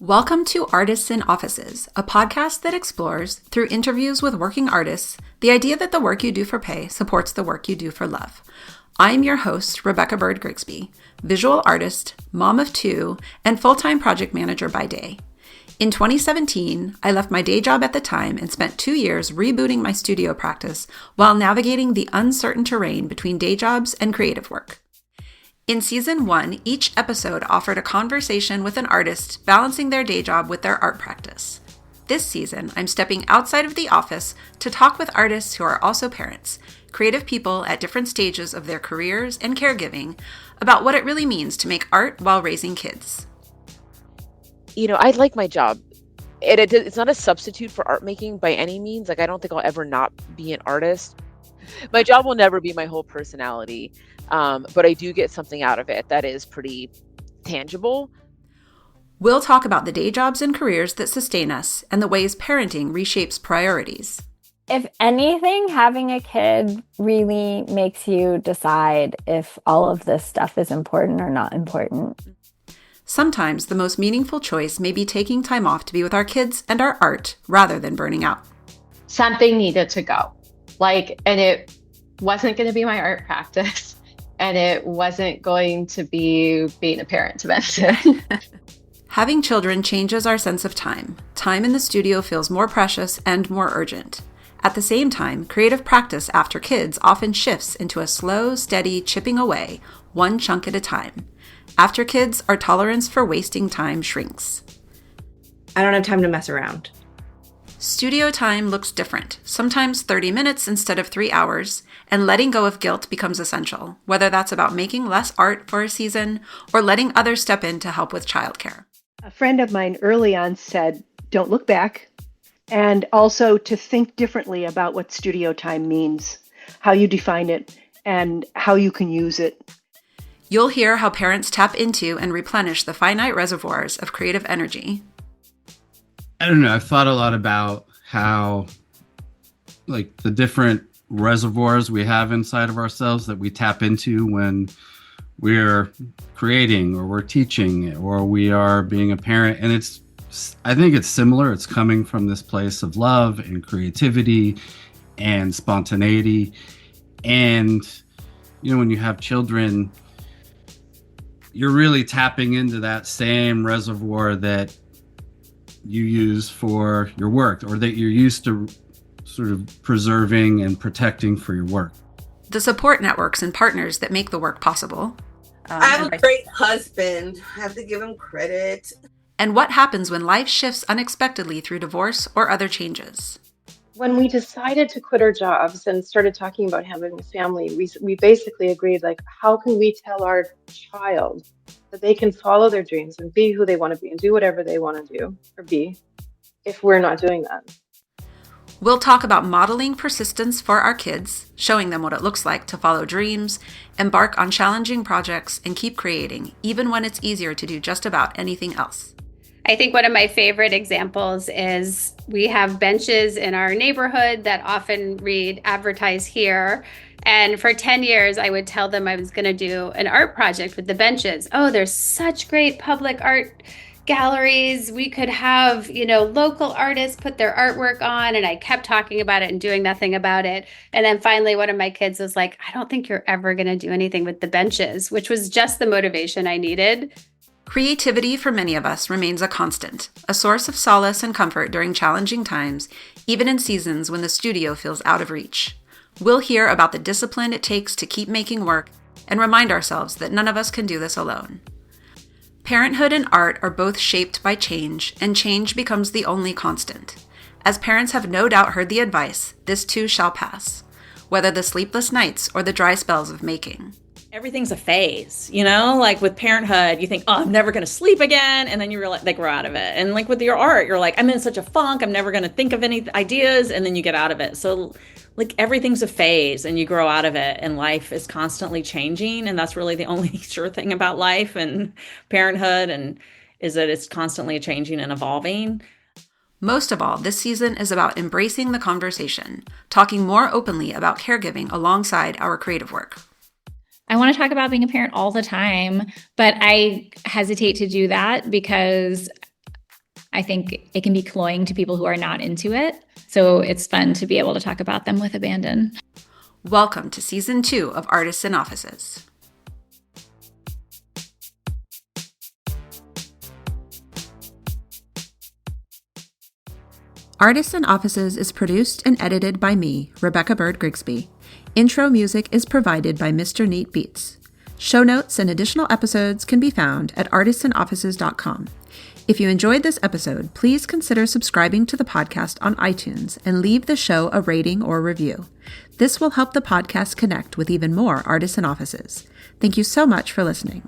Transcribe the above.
Welcome to Artists in Offices, a podcast that explores, through interviews with working artists, the idea that the work you do for pay supports the work you do for love. I'm your host, Rebecca Bird Grigsby, visual artist, mom of two, and full-time project manager by day. In 2017, I left my day job at the time and spent 2 years rebooting my studio practice while navigating the uncertain terrain between day jobs and creative work. In Season 1, each episode offered a conversation with an artist balancing their day job with their art practice. This season, I'm stepping outside of the office to talk with artists who are also parents, creative people at different stages of their careers and caregiving, about what it really means to make art while raising kids. You know, I like my job. It's not a substitute for art making by any means. Like, I don't think I'll ever not be an artist. My job will never be my whole personality. But I do get something out of it that is pretty tangible. We'll talk about the day jobs and careers that sustain us and the ways parenting reshapes priorities. If anything, having a kid really makes you decide if all of this stuff is important or not important. Sometimes the most meaningful choice may be taking time off to be with our kids and our art rather than burning out. Something needed to go. And it wasn't going to be my art practice. And it wasn't going to be being a parent to Benson. Having children changes our sense of time. Time in the studio feels more precious and more urgent. At the same time, creative practice after kids often shifts into a slow, steady chipping away, one chunk at a time. After kids, our tolerance for wasting time shrinks. I don't have time to mess around. Studio time looks different, sometimes 30 minutes instead of 3 hours, and letting go of guilt becomes essential, whether that's about making less art for a season or letting others step in to help with childcare. A friend of mine early on said, don't look back, and also to think differently about what studio time means, how you define it, and how you can use it. You'll hear how parents tap into and replenish the finite reservoirs of creative energy. I don't know. I've thought a lot about how, the different reservoirs we have inside of ourselves that we tap into when we're creating or we're teaching or we are being a parent. And I think it's similar. It's coming from this place of love and creativity and spontaneity. And, when you have children, you're really tapping into that same reservoir that you use for your work or that you're used to sort of preserving and protecting for your work. The support networks and partners that make the work possible. I have a great husband. I have to give him credit. And what happens when life shifts unexpectedly through divorce or other changes. When we decided to quit our jobs and started talking about having a family, we basically agreed, how can we tell our child that they can follow their dreams and be who they want to be and do whatever they want to do or be if we're not doing that? We'll talk about modeling persistence for our kids, showing them what it looks like to follow dreams, embark on challenging projects, and keep creating, even when it's easier to do just about anything else. I think one of my favorite examples is we have benches in our neighborhood that often read advertise here. And for 10 years, I would tell them I was going to do an art project with the benches. Oh, there's such great public art galleries. We could have, local artists put their artwork on. And I kept talking about it and doing nothing about it. And then finally, one of my kids was like, I don't think you're ever going to do anything with the benches, which was just the motivation I needed. Creativity for many of us remains a constant, a source of solace and comfort during challenging times, even in seasons when the studio feels out of reach. We'll hear about the discipline it takes to keep making work and remind ourselves that none of us can do this alone. Parenthood and art are both shaped by change, and change becomes the only constant. As parents have no doubt heard the advice, this too shall pass, whether the sleepless nights or the dry spells of making. Everything's a phase, with parenthood, you think, oh, I'm never going to sleep again. And then you realize they grow out of it. And with your art, you're like, I'm in such a funk. I'm never going to think of any ideas. And then you get out of it. So everything's a phase and you grow out of it, and life is constantly changing. And that's really the only sure thing about life and parenthood, and is that it's constantly changing and evolving. Most of all, this season is about embracing the conversation, talking more openly about caregiving alongside our creative work. I want to talk about being a parent all the time, but I hesitate to do that because I think it can be cloying to people who are not into it. So it's fun to be able to talk about them with abandon. Welcome to Season 2 of Artists in Offices. Artists in Offices is produced and edited by me, Rebecca Bird Grigsby. Intro music is provided by Mr. Neat Beats. Show notes and additional episodes can be found at artistinoffices.com. If you enjoyed this episode, please consider subscribing to the podcast on iTunes and leave the show a rating or review. This will help the podcast connect with even more artists in offices. Thank you so much for listening.